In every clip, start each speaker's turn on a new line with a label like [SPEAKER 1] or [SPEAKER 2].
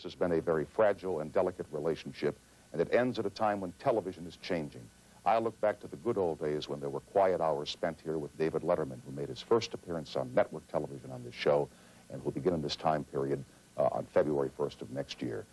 [SPEAKER 1] This has been a very fragile and delicate relationship, and it ends at a time when television is changing. I look back to the good old days when there were quiet hours spent here with David Letterman, who made his first appearance on network television on this show, and will begin in this time period on February 1st of next year.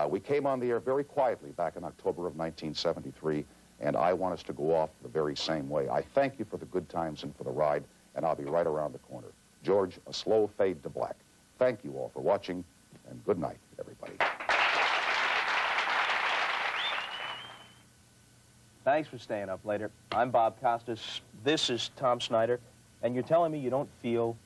[SPEAKER 1] We came on the air very quietly back in October of 1973, and I want us to go off the very same way. I thank you for the good times and for the ride, and I'll be right around the corner. George, a slow fade to black. Thank you all for watching, and good night, everybody.
[SPEAKER 2] Thanks for staying up later. I'm Bob Costas. This is Tom Snyder, and you're telling me you don't feel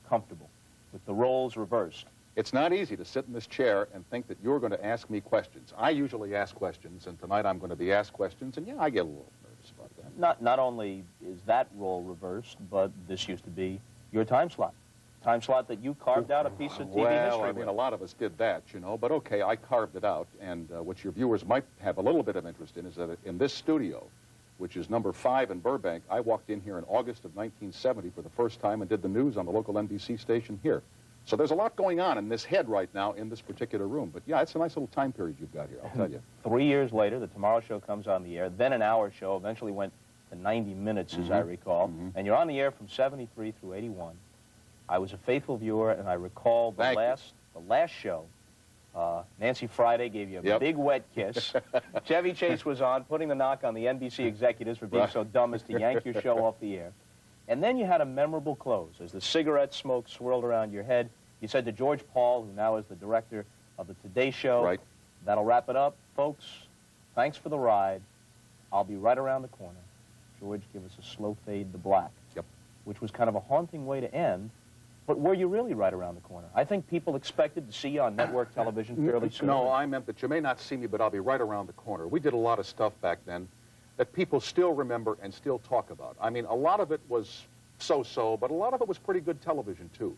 [SPEAKER 2] comfortable with the roles reversed.
[SPEAKER 3] It's not easy to sit in this chair and think that you're going to ask me questions. I usually ask questions, and tonight I'm going to be asked questions, and yeah, I get a little nervous about that.
[SPEAKER 2] Not only is that role reversed, but this used to be your time slot. Time slot that you carved out a piece of TV history
[SPEAKER 3] Well, I mean, a lot of us did that, you know, but okay, I carved it out, and what your viewers might have a little bit of interest in is that in this studio, which is number 5 in Burbank, I walked in here in August of 1970 for the first time and did the news on the local NBC station here. So there's a lot going on in this head right now in this particular room. But yeah, it's a nice little time period you've got here, I'll tell you.
[SPEAKER 2] 3 years later, the Tomorrow Show comes on the air, then an hour show, eventually went to 90 minutes, as I recall. And you're on the air from 73 through 81. I was a faithful viewer, and I recall the last show. Nancy Friday gave you a big wet kiss. Chevy Chase was on, putting the knock on the NBC executives for being so dumb as to yank your show off the air. And then you had a memorable close. As the cigarette smoke swirled around your head, you said to George Paul, who now is the director of the Today Show, that'll wrap it up. Folks, thanks for the ride. I'll be right around the corner. George, give us a slow fade to black, which was kind of a haunting way to end. But were you really right around the corner? I think people expected to see you on network television fairly soon.
[SPEAKER 3] No, I meant that you may not see me, but I'll be right around the corner. We did a lot of stuff back then that people still remember and still talk about. I mean, a lot of it was so-so, but a lot of it was pretty good television, too.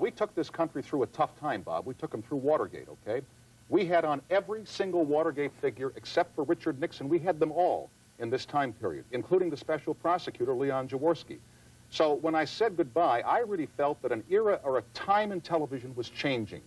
[SPEAKER 3] We took this country through a tough time, Bob. We took them through Watergate, okay? We had on every single Watergate figure except for Richard Nixon. We had them all in this time period, including the special prosecutor, Leon Jaworski. So when I said goodbye, I really felt that an era or a time in television was changing,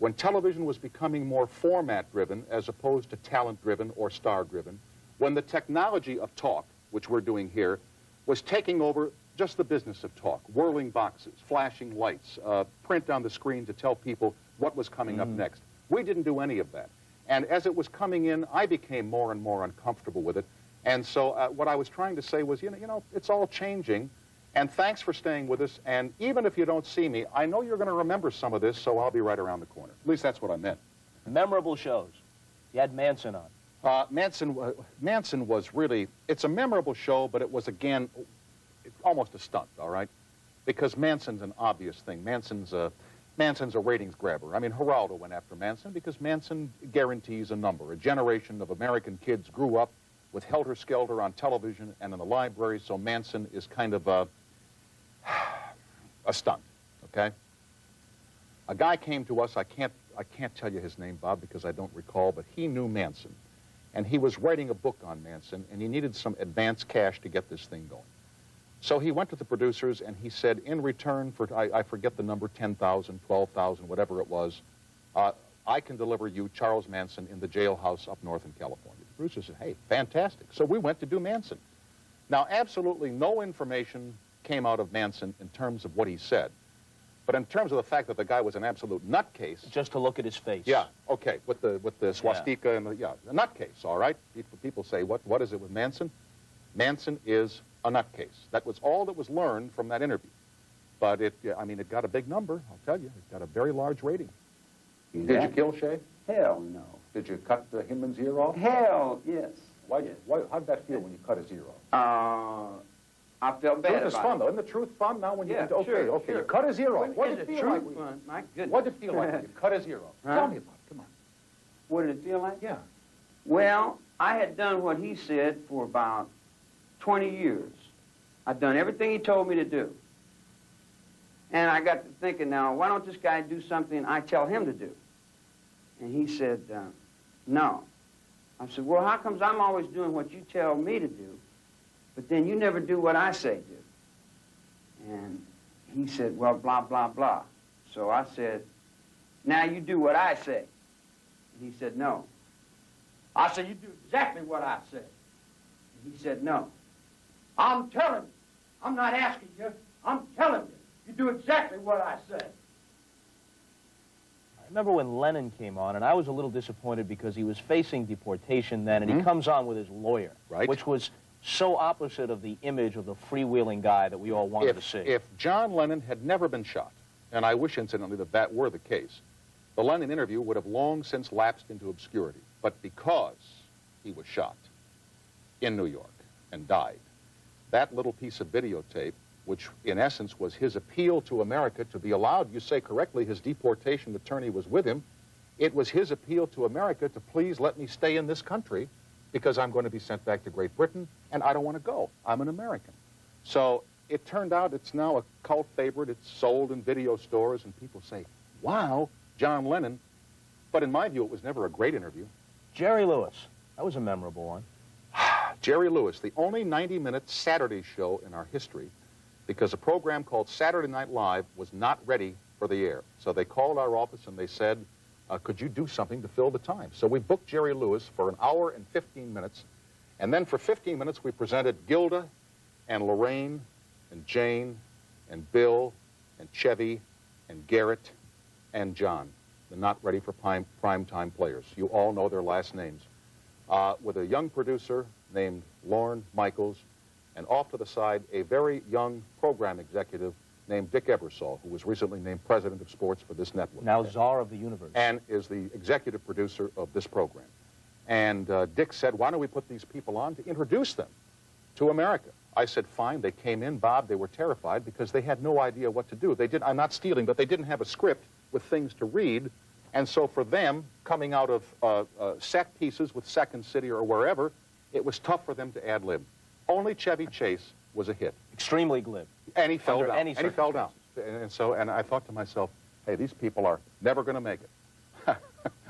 [SPEAKER 3] when television was becoming more format-driven as opposed to talent-driven or star-driven, when the technology of talk, which we're doing here, was taking over just the business of talk, whirling boxes, flashing lights, print on the screen to tell people what was coming up next. We didn't do any of that. And as it was coming in, I became more and more uncomfortable with it. And so what I was trying to say was, you know, it's all changing. And thanks for staying with us. And even if you don't see me, I know you're going to remember some of this, so I'll be right around the corner. At least that's what I meant.
[SPEAKER 2] Memorable shows. You had Manson on.
[SPEAKER 3] Manson was really, it's a memorable show, but it was, again, almost a stunt, all right? Because Manson's an obvious thing. Manson's a ratings grabber. I mean, Geraldo went after Manson because Manson guarantees a number. A generation of American kids grew up with Helter Skelter on television and in the library, so Manson is kind of a stunt, okay? A guy came to us, I can't tell you his name, Bob, because I don't recall, but he knew Manson. And he was writing a book on Manson, and he needed some advance cash to get this thing going. So he went to the producers, and he said, in return for, I forget the number, 10,000, 12,000, whatever it was, I can deliver you Charles Manson in the jailhouse up north in California. The producers said, hey, fantastic. So we went to do Manson. Now, absolutely no information came out of Manson in terms of what he said. But in terms of the fact that the guy was an absolute nutcase.
[SPEAKER 2] Just to look at his face.
[SPEAKER 3] Yeah, okay, with the swastika and the, a nutcase, all right? People say, what is it with Manson? Manson is a nutcase. That was all that was learned from that interview. But it got a big number, I'll tell you. It got a very large rating. Did you kill Shay?
[SPEAKER 4] Hell no.
[SPEAKER 3] Did you cut Hinman's ear off?
[SPEAKER 4] Hell yes.
[SPEAKER 3] How did that feel when you cut his ear off?
[SPEAKER 4] I felt bad about it.
[SPEAKER 3] Truth is fun, though. Isn't the truth fun now when you...
[SPEAKER 4] Yeah,
[SPEAKER 3] okay,
[SPEAKER 4] sure.
[SPEAKER 3] You cut his ear off. What did it feel like?
[SPEAKER 4] Fun? My goodness.
[SPEAKER 3] What did it feel like when you cut his ear off? Tell me about it. Come on.
[SPEAKER 4] What did it feel like?
[SPEAKER 3] Yeah.
[SPEAKER 4] Well, I had done what he said for about 20 years. I'd done everything he told me to do. And I got to thinking, now, why don't this guy do something I tell him to do? And he said, no. I said, well, how comes I'm always doing what you tell me to do, but then you never do what I say do? And he said, well, blah, blah, blah. So I said, now you do what I say. And he said, no. I said, you do exactly what I said. And he said, no. I'm telling you. I'm not asking you. I'm telling you. You do exactly what I said.
[SPEAKER 2] I remember when Lennon came on, and I was a little disappointed because he was facing deportation then, and he comes on with his lawyer, which was so opposite of the image of the freewheeling guy that we all wanted to see.
[SPEAKER 3] If John Lennon had never been shot, and I wish, incidentally, that that were the case, the Lennon interview would have long since lapsed into obscurity. But because he was shot in New York and died, that little piece of videotape, which in essence was his appeal to America to be allowed, you say correctly, his deportation attorney was with him, it was his appeal to America to please let me stay in this country because I'm going to be sent back to Great Britain and I don't want to go. I'm an American. So it turned out it's now a cult favorite. It's sold in video stores and people say, wow, John Lennon. But in my view, it was never a great interview.
[SPEAKER 2] Jerry Lewis, that was a memorable one.
[SPEAKER 3] Jerry Lewis, the only 90-minute Saturday show in our history, because a program called Saturday Night Live was not ready for the air. So they called our office and they said, could you do something to fill the time? So we booked Jerry Lewis for an hour and 15 minutes. And then for 15 minutes, we presented Gilda and Lorraine and Jane and Bill and Chevy and Garrett and John, the not ready for prime time players. You all know their last names. With a young producer named Lorne Michaels, and off to the side, a very young program executive named Dick Ebersol, who was recently named president of sports for this network.
[SPEAKER 2] Now czar of the universe.
[SPEAKER 3] And is the executive producer of this program. And Dick said, why don't we put these people on to introduce them to America? I said, fine. They came in, Bob. They were terrified because they had no idea what to do. They did. I'm not stealing, but they didn't have a script with things to read. And so for them, coming out of set pieces with Second City or wherever, it was tough for them to ad-lib. Only Chevy Chase was a hit.
[SPEAKER 2] Extremely glib.
[SPEAKER 3] And he fell
[SPEAKER 2] Under
[SPEAKER 3] down.
[SPEAKER 2] any
[SPEAKER 3] And he fell down. And I thought to myself, hey, these people are never going to make it.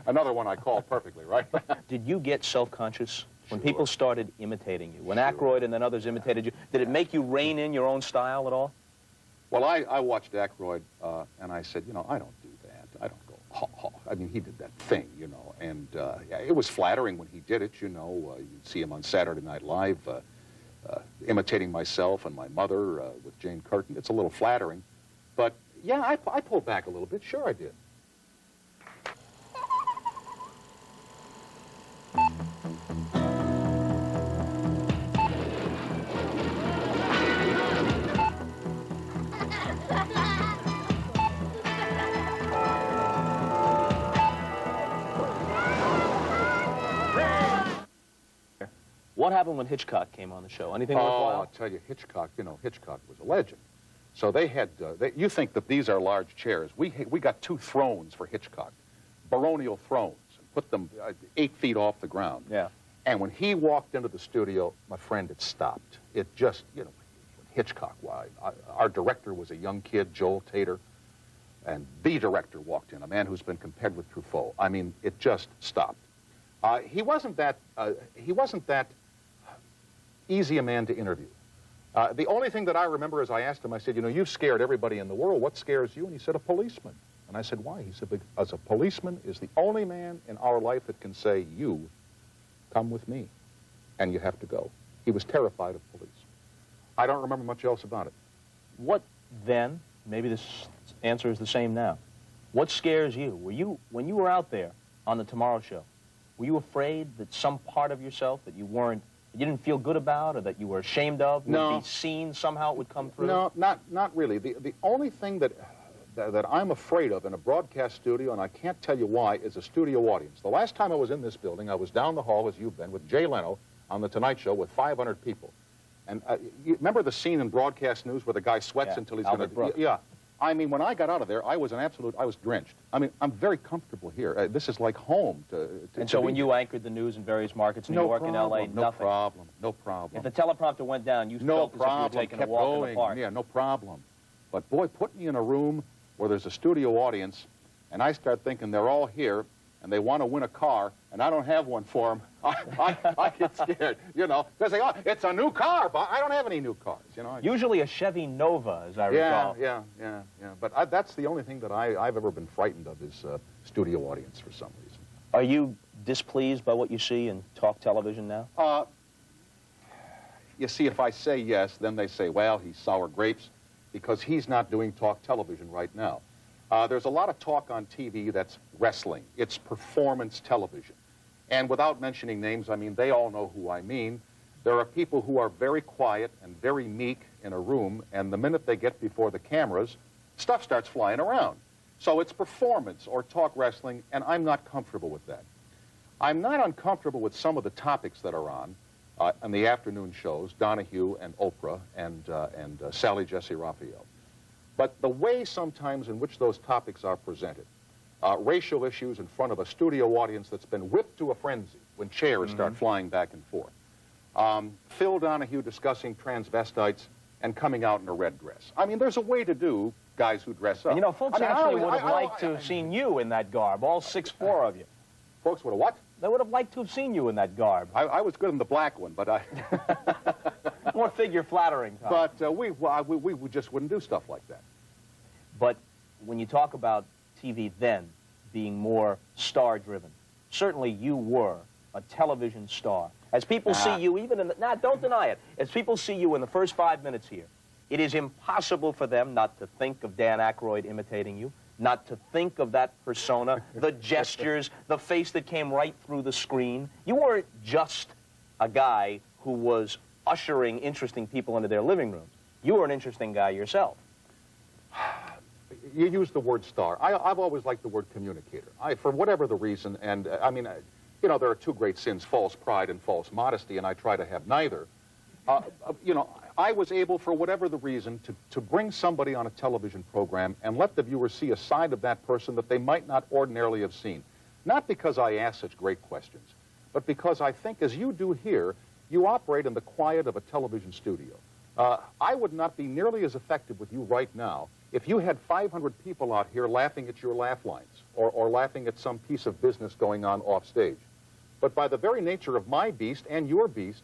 [SPEAKER 3] Another one I called perfectly, right?
[SPEAKER 2] Did you get self-conscious when people started imitating you? When Aykroyd and then others imitated you, did it make you rein in your own style at all?
[SPEAKER 3] Well, I watched Aykroyd, and I said, you know, I don't do that. I don't go, ha, ha. I mean, he did that thing, you know, and yeah, it was flattering when he did it, you know. You'd see him on Saturday Night Live imitating myself and my mother with Jane Curtin. It's a little flattering. But, yeah, I pulled back a little bit. Sure I did.
[SPEAKER 2] What happened when Hitchcock came on the show? Anything worthwhile?
[SPEAKER 3] Oh, I'll tell you, Hitchcock, you know, Hitchcock was a legend. So they had, you think that these are large chairs. We got 2 thrones for Hitchcock, baronial thrones, and put them 8 feet off the ground.
[SPEAKER 2] Yeah.
[SPEAKER 3] And when he walked into the studio, my friend, it stopped. It just, you know, Hitchcock, why? Our director was a young kid, Joel Tater, and the director walked in, a man who's been compared with Truffaut. I mean, it just stopped. He wasn't that easy a man to interview. The only thing that I remember is I asked him, I said, you know, you've scared everybody in the world. What scares you? And he said, a policeman. And I said, why? He said, because a policeman is the only man in our life that can say, you come with me, and you have to go. He was terrified of police. I don't remember much else about it.
[SPEAKER 2] What then, maybe this answer is the same now, what scares you? Were you, when you were out there on the Tomorrow Show, were you afraid that some part of yourself that you didn't feel good about or that you were ashamed of would be seen somehow, it would come through?
[SPEAKER 3] No, not really. The only thing that I'm afraid of in a broadcast studio, and I can't tell you why, is a studio audience. The last time I was in this building, I was down the hall, as you've been, with Jay Leno on The Tonight Show with 500 people. And you remember the scene in broadcast news where the guy sweats until he's going to... Yeah. I mean, when I got out of there, I was drenched. I mean, I'm very comfortable here. This is like home.
[SPEAKER 2] And so when you anchored the news in various markets, New York and L.A., nothing?
[SPEAKER 3] No problem.
[SPEAKER 2] If the teleprompter went down, you felt as if you were taking a walk in the park.
[SPEAKER 3] Yeah, no problem. But, boy, put me in a room where there's a studio audience, and I start thinking they're all here, and they want to win a car, and I don't have one for them, I get scared, you know. They say, oh, it's a new car, but I don't have any new cars, you know.
[SPEAKER 2] Usually a Chevy Nova, as I recall.
[SPEAKER 3] Yeah. But that's the only thing that I've ever been frightened of is studio audience for some reason.
[SPEAKER 2] Are you displeased by what you see in talk television now?
[SPEAKER 3] You see, if I say yes, then they say, well, he's sour grapes, because he's not doing talk television right now. There's a lot of talk on TV that's wrestling. It's performance television. And without mentioning names, I mean, they all know who I mean. There are people who are very quiet and very meek in a room, and the minute they get before the cameras, stuff starts flying around. So it's performance or talk wrestling, and I'm not comfortable with that. I'm not uncomfortable with some of the topics that are on the afternoon shows, Donahue and Oprah and Sally Jesse Raphael. But the way sometimes in which those topics are presented, racial issues in front of a studio audience that's been whipped to a frenzy when chairs start flying back and forth. Phil Donahue discussing transvestites and coming out in a red dress. I mean, there's a way to do guys who dress up.
[SPEAKER 2] And, you know, folks actually would have liked to have seen you in that garb, all 6'4" of you.
[SPEAKER 3] Folks would have what?
[SPEAKER 2] They would have liked to have seen you in that garb.
[SPEAKER 3] I was good in the black one, but I...
[SPEAKER 2] More figure flattering, Tom.
[SPEAKER 3] But we just wouldn't do stuff like that.
[SPEAKER 2] But when you talk about TV then being more star-driven, certainly you were a television star. As people see you even in the... don't deny it. As people see you in the first 5 minutes here, it is impossible for them not to think of Dan Aykroyd imitating you, not to think of that persona, the gestures, the face that came right through the screen. You weren't just a guy who was ushering interesting people into their living rooms. You were an interesting guy yourself.
[SPEAKER 3] You used the word star. I've always liked the word communicator. For whatever the reason, and I mean, you know, there are two great sins, false pride and false modesty, and I try to have neither. You know, I was able, for whatever the reason, to bring somebody on a television program and let the viewer see a side of that person that they might not ordinarily have seen. Not because I ask such great questions, but because I think, as you do here, you operate in the quiet of a television studio. I would not be nearly as effective with you right now if you had 500 people out here laughing at your laugh lines or laughing at some piece of business going on off stage. But by the very nature of my beast and your beast,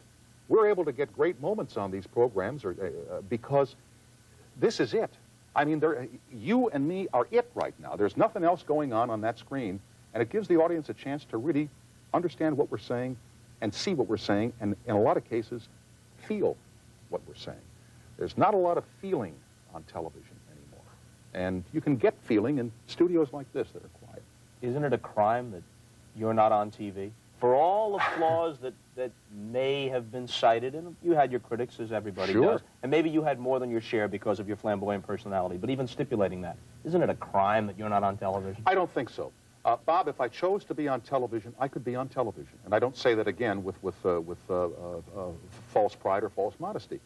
[SPEAKER 3] we're able to get great moments on these programs because this is it. I mean, you and me are it right now. There's nothing else going on that screen, and it gives the audience a chance to really understand what we're saying and see what we're saying, and in a lot of cases, feel what we're saying. There's not a lot of feeling on television anymore, and you can get feeling in studios like this that are quiet.
[SPEAKER 2] Isn't it a crime that you're not on TV? For all the flaws that may have been cited, and you had your critics, as everybody does, and maybe you had more than your share because of your flamboyant personality, but even stipulating that, isn't it a crime that you're not on television?
[SPEAKER 3] I don't think so. Bob, if I chose to be on television, I could be on television. And I don't say that, again, with false pride or false modesty.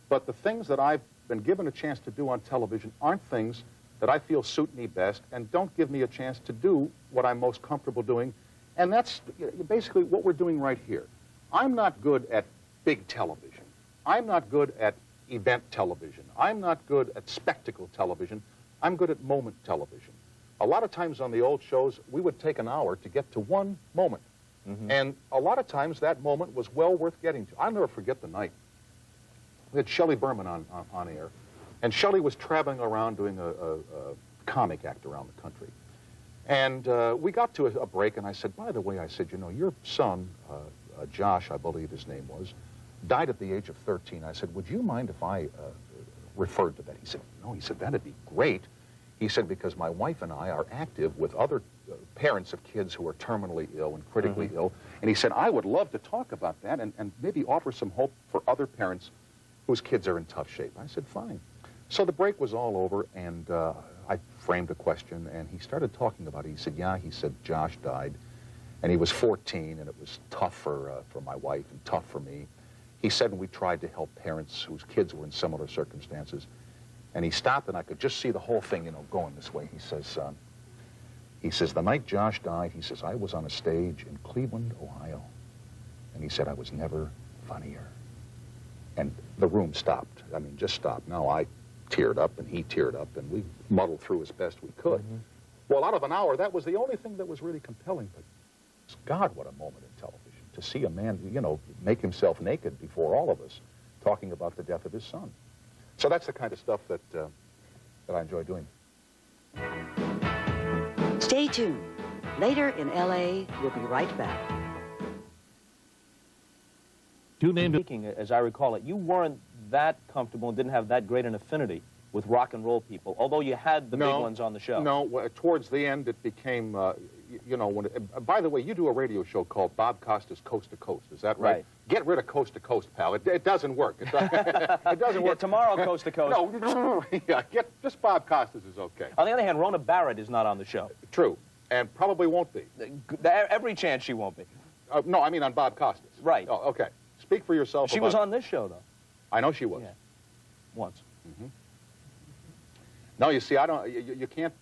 [SPEAKER 3] But the things that I've been given a chance to do on television aren't things that I feel suit me best and don't give me a chance to do what I'm most comfortable doing. And that's basically what we're doing right here. I'm not good at big television. I'm not good at event television. I'm not good at spectacle television. I'm good at moment television. A lot of times on the old shows, we would take an hour to get to one moment. And a lot of times that moment was well worth getting to. I'll never forget the night. We had Shelley Berman on air, and Shelley was traveling around doing a comic act around the country. And we got to a break, and I said, by the way, I said, you know, your son, Josh, I believe his name was, died at the age of 13. I said, would you mind if I referred to that? He said, no. He said, that'd be great. He said, because my wife and I are active with other parents of kids who are terminally ill and critically ill. And he said, I would love to talk about that and maybe offer some hope for other parents whose kids are in tough shape. I said, fine. So the break was all over, and I framed a question, and he started talking about it. He said, yeah, he said, Josh died, and he was 14, and it was tough for my wife and tough for me. He said, and we tried to help parents whose kids were in similar circumstances. And he stopped, and I could just see the whole thing, you know, going this way. He says, the night Josh died, he says, I was on a stage in Cleveland, Ohio, and he said, I was never funnier. And the room stopped. I mean, just stopped. Now, I teared up, and he teared up, and we muddled through as best we could. Well, out of an hour, that was the only thing that was really compelling. But, God, what a moment in television, to see a man, you know, make himself naked before all of us, talking about the death of his son. So that's the kind of stuff that I enjoy doing.
[SPEAKER 5] Stay tuned. Later in L.A., we'll be right back.
[SPEAKER 2] Speaking, as I recall it, you weren't that comfortable and didn't have that great an affinity with rock and roll people, although you had the big ones on the show.
[SPEAKER 3] No, towards the end it became, you know, by the way, you do a radio show called Bob Costa's Coast to Coast, is that right? Get rid of Coast to Coast, pal. It doesn't work. It doesn't work.
[SPEAKER 2] Yeah, tomorrow, Coast to Coast.
[SPEAKER 3] No, yeah, just Bob Costa's is okay.
[SPEAKER 2] On the other hand, Rona Barrett is not on the show.
[SPEAKER 3] True, and probably won't be.
[SPEAKER 2] Every chance she won't be.
[SPEAKER 3] No, I mean on Bob Costa's.
[SPEAKER 2] Right.
[SPEAKER 3] Oh, okay. Speak for yourself.
[SPEAKER 2] She was on this show, though.
[SPEAKER 3] I know she was.
[SPEAKER 2] Yeah. Once.
[SPEAKER 3] Mm-hmm. No, you see, I don't. You can't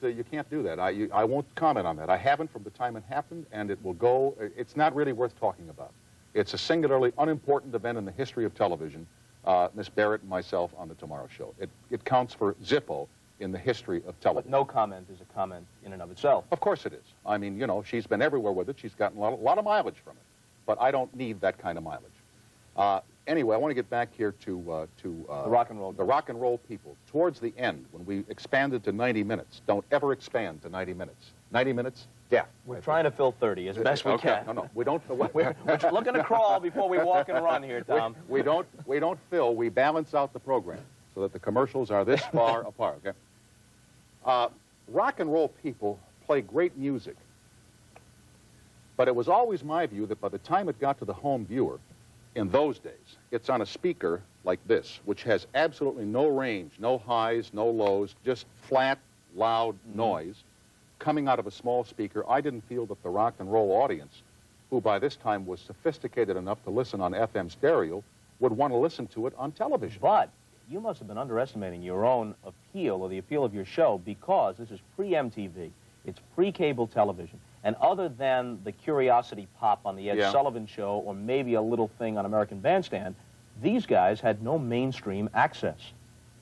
[SPEAKER 3] do that. I won't comment on that. I haven't from the time it happened, and it will go. It's not really worth talking about. It's a singularly unimportant event in the history of television. Miss Barrett and myself on the Tomorrow Show. It counts for Zippo in the history of television.
[SPEAKER 2] But no comment is a comment in and of itself.
[SPEAKER 3] Of course it is. I mean, you know, she's been everywhere with it. She's gotten a lot of mileage from it. But I don't need that kind of mileage. Anyway, I want to get back here to
[SPEAKER 2] the rock and roll.
[SPEAKER 3] The rock and roll people. Towards the end, when we expanded to 90 minutes, don't ever expand to 90 minutes. 90 minutes, death.
[SPEAKER 2] We're trying to fill 30 as best we can.
[SPEAKER 3] No, we don't.
[SPEAKER 2] We're looking to crawl before we walk and run here, Tom.
[SPEAKER 3] We don't fill. We balance out the program so that the commercials are this far apart. Okay. Rock and roll people play great music, but it was always my view that by the time it got to the home viewer, in those days, it's on a speaker like this, which has absolutely no range, no highs, no lows, just flat, loud noise coming out of a small speaker. I didn't feel that the rock and roll audience, who by this time was sophisticated enough to listen on FM stereo, would want to listen to it on television.
[SPEAKER 2] But you must have been underestimating your own appeal or the appeal of your show, because this is pre-MTV, it's pre-cable television. And other than the curiosity pop on the Ed Sullivan Show or maybe a little thing on American Bandstand, these guys had no mainstream access.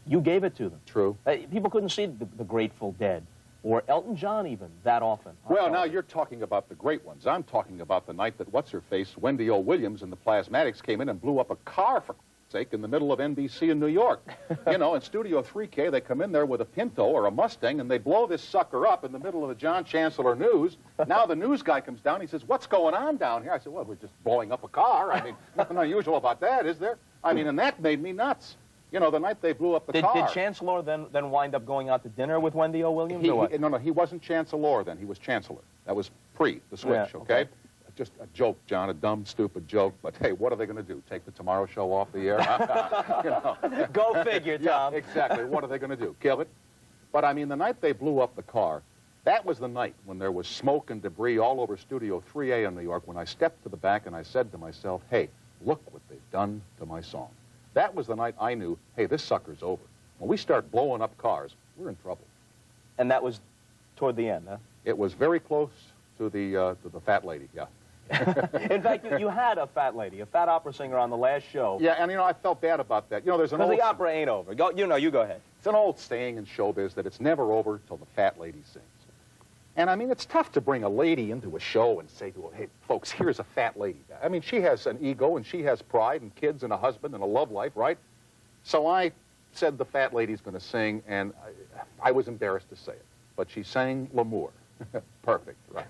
[SPEAKER 2] You gave it to them.
[SPEAKER 3] True.
[SPEAKER 2] People couldn't see the Grateful Dead or Elton John even that often.
[SPEAKER 3] Well, now you're talking about the great ones. I'm talking about the night that what's-her-face, Wendy O. Williams and the Plasmatics came in and blew up a car, for sake, in the middle of NBC in New York. You know, in Studio 3K, they come in there with a Pinto or a Mustang, and they blow this sucker up in the middle of the John Chancellor News. Now the news guy comes down, he says, "What's going on down here?" I said, "Well, we're just blowing up a car. I mean, nothing unusual about that, is there?" I mean, and that made me nuts. You know, the night they blew up the car.
[SPEAKER 2] Did Chancellor then wind up going out to dinner with Wendy O. Williams, or what?
[SPEAKER 3] No, he wasn't Chancellor then. He was Chancellor. That was pre the switch, okay? Just a joke, John, a dumb, stupid joke. But, hey, what are they going to do? Take the Tomorrow Show off the air? You know.
[SPEAKER 2] Go figure, Tom.
[SPEAKER 3] Yeah, exactly. What are they going to do? Kill it? But, I mean, the night they blew up the car, that was the night when there was smoke and debris all over Studio 3A in New York, when I stepped to the back and I said to myself, hey, look what they've done to my song. That was the night I knew, hey, this sucker's over. When we start blowing up cars, we're in trouble.
[SPEAKER 2] And that was toward the end, huh?
[SPEAKER 3] It was very close to the fat lady, yeah.
[SPEAKER 2] In fact, you had a fat lady, a fat opera singer on the last show.
[SPEAKER 3] Yeah, and, you know, I felt bad about that. You know, there's an old...
[SPEAKER 2] Because the opera ain't over. You go ahead.
[SPEAKER 3] It's an old saying in showbiz that it's never over till the fat lady sings. And, I mean, it's tough to bring a lady into a show and say to her, hey, folks, here's a fat lady. I mean, she has an ego, and she has pride, and kids, and a husband, and a love life, right? So I said the fat lady's going to sing, and I was embarrassed to say it. But she sang L'Amour. Perfect, right?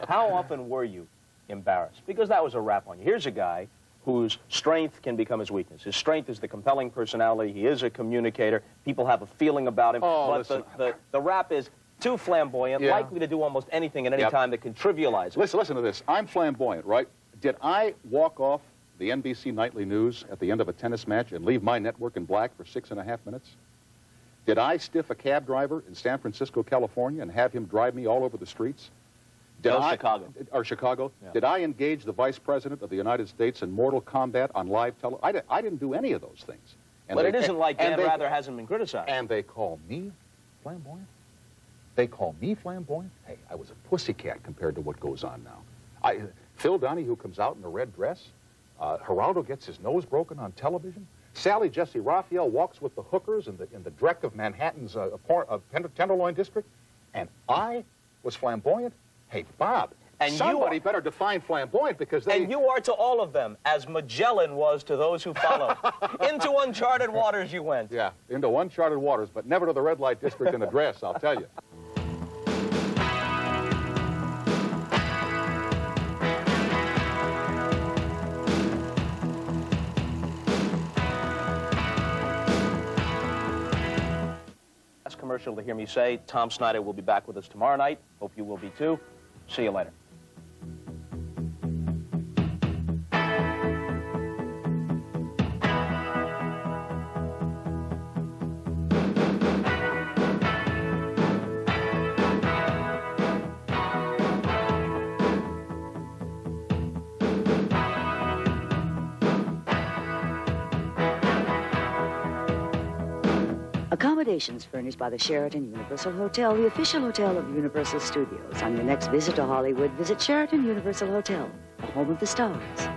[SPEAKER 2] How often were you embarrassed? Because that was a rap on you. Here's a guy whose strength can become his weakness. His strength is the compelling personality. He is a communicator. People have a feeling about him.
[SPEAKER 3] Oh,
[SPEAKER 2] but the rap is too flamboyant, likely to do almost anything at any time that can trivialize it.
[SPEAKER 3] Listen to this. I'm flamboyant, right? Did I walk off the NBC Nightly News at the end of a tennis match and leave my network in black for 6.5 minutes? Did I stiff a cab driver in San Francisco, California, and have him drive me all over the streets? Chicago. Yeah. Did I engage the Vice President of the United States in mortal combat on live television? I didn't do any of those things.
[SPEAKER 2] And but it isn't like Dan Rather hasn't been criticized.
[SPEAKER 3] And they call me flamboyant? They call me flamboyant? Hey, I was a pussycat compared to what goes on now. Phil Donahue comes out in a red dress. Geraldo gets his nose broken on television. Sally Jesse Raphael walks with the hookers in the dreck of Manhattan's Tenderloin District. And I was flamboyant? Hey, Bob, and somebody better define flamboyant, because they...
[SPEAKER 2] And you are to all of them, as Magellan was to those who followed. Into uncharted waters you went.
[SPEAKER 3] Yeah, into uncharted waters, but never to the red light district in a dress, I'll tell you.
[SPEAKER 2] controversial to hear me say. Tom Snyder will be back with us tomorrow night. Hope you will be too. See you later.
[SPEAKER 5] Accommodations furnished by the Sheraton Universal Hotel, the official hotel of Universal Studios. On your next visit to Hollywood, visit Sheraton Universal Hotel, the home of the stars.